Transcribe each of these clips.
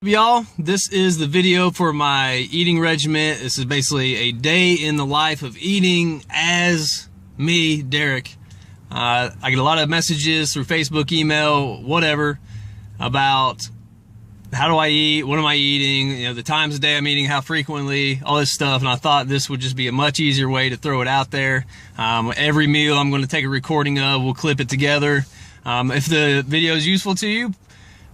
Y'all, this is the video for my eating regimen. This is basically a day in the life of eating as me, Derek. I get a lot of messages through Facebook, email, whatever, about how do I eat, what am I eating, you know, the times of day I'm eating, how frequently, all this stuff. And I thought this would just be a much easier way to throw it out there. Every meal I'm going to take a recording of, we'll clip it together. If the video is useful to you,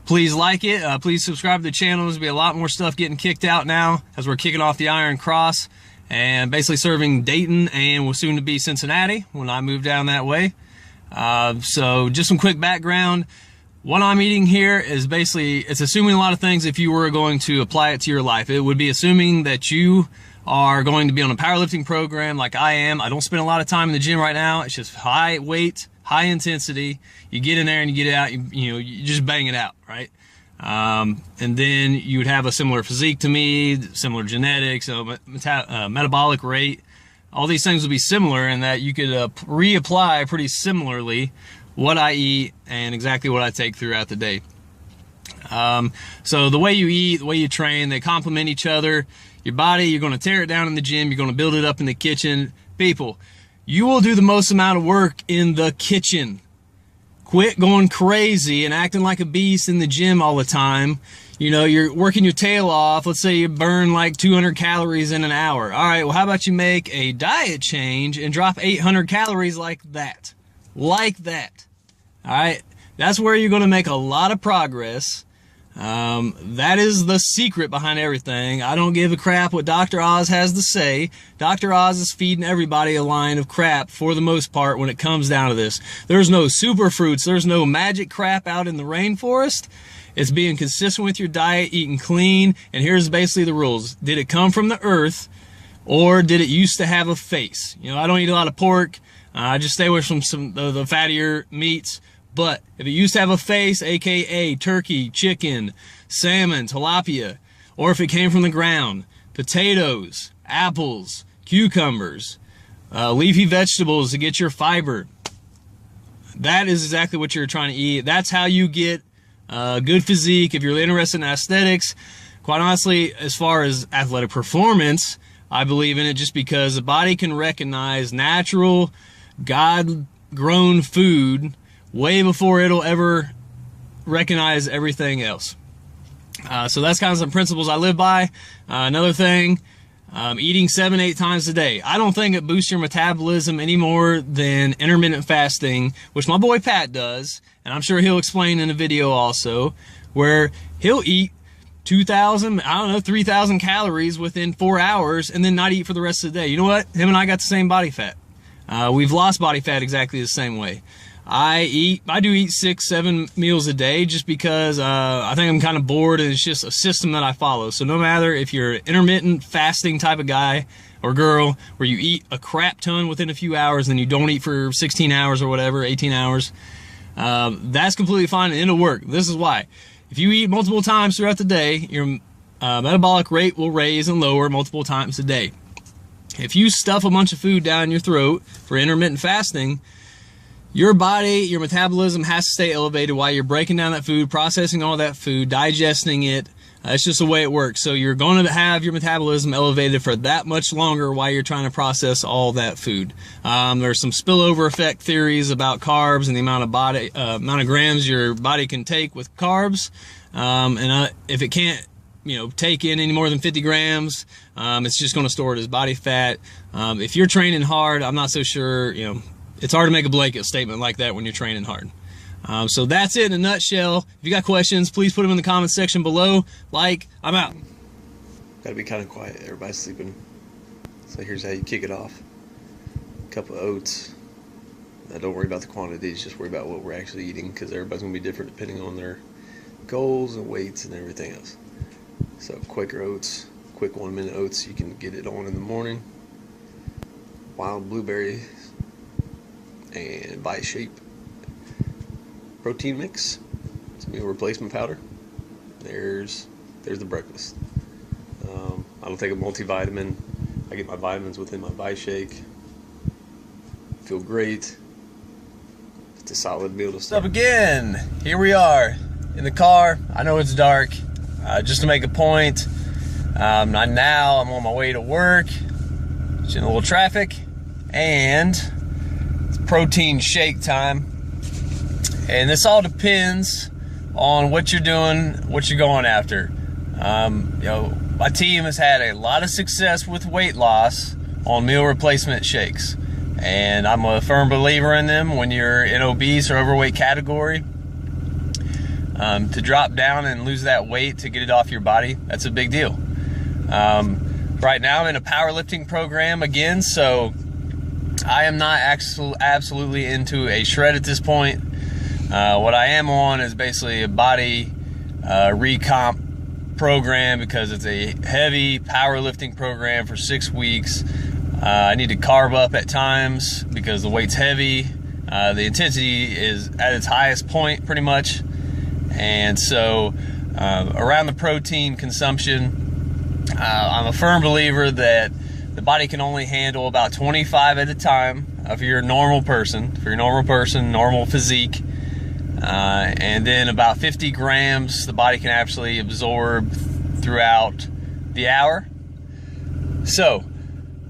please like it. Please subscribe to the channel. There's going to be a lot more stuff getting kicked out now as we're kicking off the Iron Cross and basically serving Dayton and will soon to be Cincinnati when I move down that way. So just some quick background. What I'm eating here is basically, it's assuming a lot of things if you were going to apply it to your life. It would be assuming that you are going to be on a powerlifting program like I am. I don't spend a lot of time in the gym right now. It's just high weight, high intensity. You get in there and you get out, you just bang it out, right? And then you would have a similar physique to me, similar genetics, metabolic rate. All these things would be similar in that you could reapply pretty similarly what I eat and exactly what I take throughout the day. So the way you eat, the way you train, they complement each other. Your body, you're going to tear it down in the gym, you're going to build it up in the kitchen. People, you will do the most amount of work in the kitchen. Quit going crazy and acting like a beast in the gym all the time. You know, you're working your tail off. Let's say you burn like 200 calories in an hour. All right, well, how about you make a diet change and drop 800 calories like that? Like that. All right, that's where you're going to make a lot of progress. That is the secret behind everything. I don't give a crap what Dr. Oz has to say. Dr. Oz is feeding everybody a line of crap for the most part when it comes down to this. There's no superfruits. There's no magic crap out in the rainforest. It's being consistent with your diet, eating clean, and here's basically the rules. Did it come from the earth or did it used to have a face? You know, I don't eat a lot of pork. I just stay away from some of the fattier meats. But if it used to have a face, aka turkey, chicken, salmon, tilapia, or if it came from the ground, potatoes, apples, cucumbers, leafy vegetables to get your fiber, that is exactly what you're trying to eat. That's how you get a good physique. If you're interested in aesthetics, quite honestly, as far as athletic performance, I believe in it just because the body can recognize natural, God-grown food way before it'll ever recognize everything else. So that's kind of some principles I live by. Another thing, eating 7-8 times a day. I don't think it boosts your metabolism any more than intermittent fasting, which my boy Pat does, and I'm sure he'll explain in a video also, where he'll eat 2,000, 3,000 calories within 4 hours and then not eat for the rest of the day. You know what? Him and I got the same body fat. We've lost body fat exactly the same way. I do eat 6-7 meals a day just because I think I'm kind of bored and it's just a system that I follow. So no matter if you're an intermittent fasting type of guy or girl where you eat a crap ton within a few hours and you don't eat for 16 hours or whatever, 18 hours, that's completely fine and it'll work. This is why. If you eat multiple times throughout the day, your metabolic rate will raise and lower multiple times a day. If you stuff a bunch of food down your throat for intermittent fasting, your body, your metabolism has to stay elevated while you're breaking down that food, processing all that food, digesting it. It's just the way it works. So you're going to have your metabolism elevated for that much longer while you're trying to process all that food. There's some spillover effect theories about carbs and the amount of grams your body can take with carbs. If it can't, take in any more than 50 grams, it's just going to store it as body fat. If you're training hard, I'm not so sure, it's hard to make a blanket statement like that when you're training hard. So that's it in a nutshell. If you got questions, please put them in the comments section below. I'm out. Gotta be kind of quiet. Everybody's sleeping. So here's how you kick it off. A couple of oats. Now don't worry about the quantities. Just worry about what we're actually eating because everybody's going to be different depending on their goals and weights and everything else. So Quaker oats, quick 1-minute oats. You can get it on in the morning. Wild blueberry and Vice Shape protein mix, some meal replacement powder. There's the breakfast. I don't take a multivitamin. I get my vitamins within my Vice Shake. Feel great. It's a solid meal to What's start. up again? Here we are in the car. I know it's dark. just to make a point. I'm on my way to work, just in a little traffic, and it's protein shake time. And this all depends on what you're doing, what you're going after. My team has had a lot of success with weight loss on meal replacement shakes, and I'm a firm believer in them. When you're in obese or overweight category, to drop down and lose that weight, to get it off your body, that's a big deal. Right now I'm in a powerlifting program again, so I am not absolutely into a shred at this point. What I am on is basically a body recomp program, because it's a heavy powerlifting program for 6 weeks. I need to carb up at times because the weight's heavy. The intensity is at its highest point pretty much. And so around the protein consumption, I'm a firm believer that the body can only handle about 25 at a time if you're a normal person, normal physique. And then about 50 grams the body can actually absorb throughout the hour. So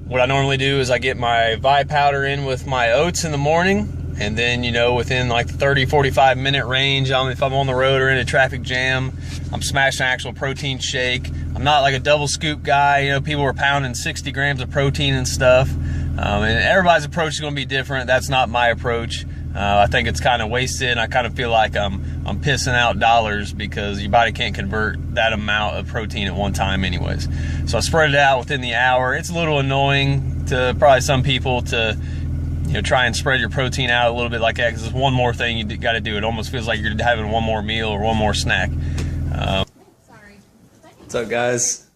what I normally do is I get my Vi powder in with my oats in the morning, and then, within like the 30-45 minute range, if I'm on the road or in a traffic jam, I'm smashing an actual protein shake. I'm not like a double scoop guy. People are pounding 60 grams of protein and stuff, and everybody's approach is going to be different. That's not my approach. I think it's kind of wasted. I kind of feel like I'm pissing out dollars, because your body can't convert that amount of protein at one time anyways. So I spread it out within the hour. It's a little annoying to probably some people to try and spread your protein out a little bit like that, because it's one more thing you got to do. It almost feels like you're having one more meal or one more snack. What's up, guys?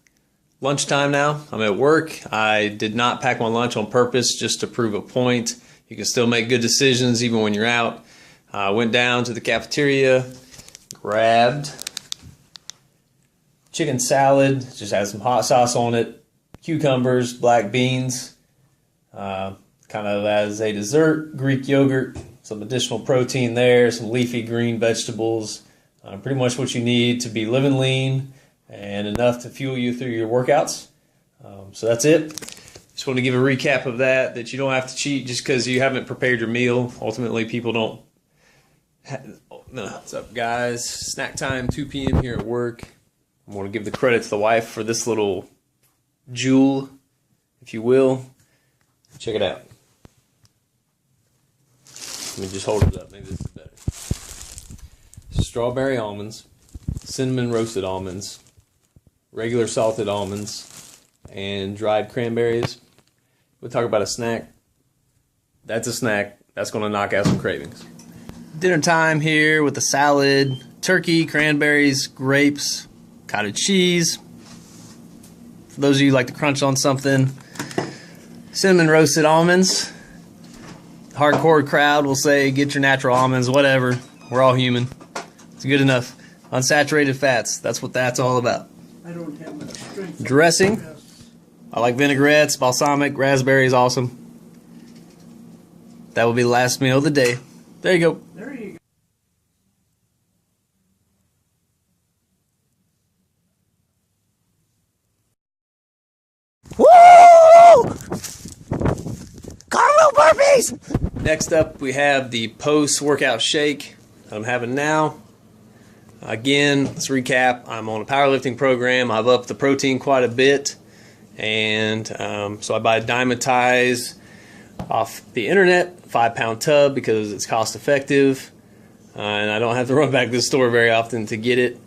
Lunchtime now. I'm at work. I did not pack my lunch on purpose just to prove a point. You can still make good decisions even when you're out. I went down to the cafeteria, grabbed chicken salad, just had some hot sauce on it, cucumbers, black beans, kind of as a dessert, Greek yogurt, some additional protein there, some leafy green vegetables, pretty much what you need to be living lean and enough to fuel you through your workouts. So that's it. Just want to give a recap of that you don't have to cheat just because you haven't prepared your meal. Ultimately, people don't. No. What's up, guys? Snack time, 2 p.m. here at work. I want to give the credit to the wife for this little jewel, if you will. Check it out. Let me just hold it up. Maybe this is better. Strawberry almonds, cinnamon roasted almonds, regular salted almonds, and dried cranberries. We'll talk about a snack. That's a snack. That's going to knock out some cravings. Dinner time here with the salad, turkey, cranberries, grapes, cottage cheese. For those of you who like to crunch on something, cinnamon roasted almonds. Hardcore crowd will say, get your natural almonds, whatever. We're all human. It's good enough. Unsaturated fats. That's what that's all about. I don't have much strength. Dressing. I like vinaigrettes, balsamic, raspberry is awesome. That will be the last meal of the day. There you go. There you Woo! Cartwheel burpees! Next up, we have the post-workout shake that I'm having now. Again, let's recap. I'm on a powerlifting program. I've upped the protein quite a bit. And so I buy Dymatize off the internet, 5-pound tub, because it's cost effective. And I don't have to run back to the store very often to get it.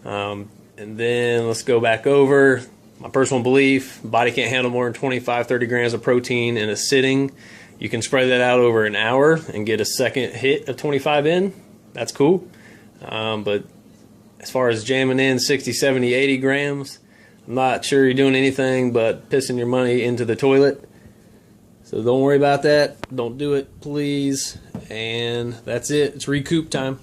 And then let's go back over. My personal belief, body can't handle more than 25-30 grams of protein in a sitting. You can spread that out over an hour and get a second hit of 25 in. That's cool. But as far as jamming in 60, 70, 80 grams, I'm not sure you're doing anything but pissing your money into the toilet. So don't worry about that. Don't do it, please. And that's it. It's recoup time.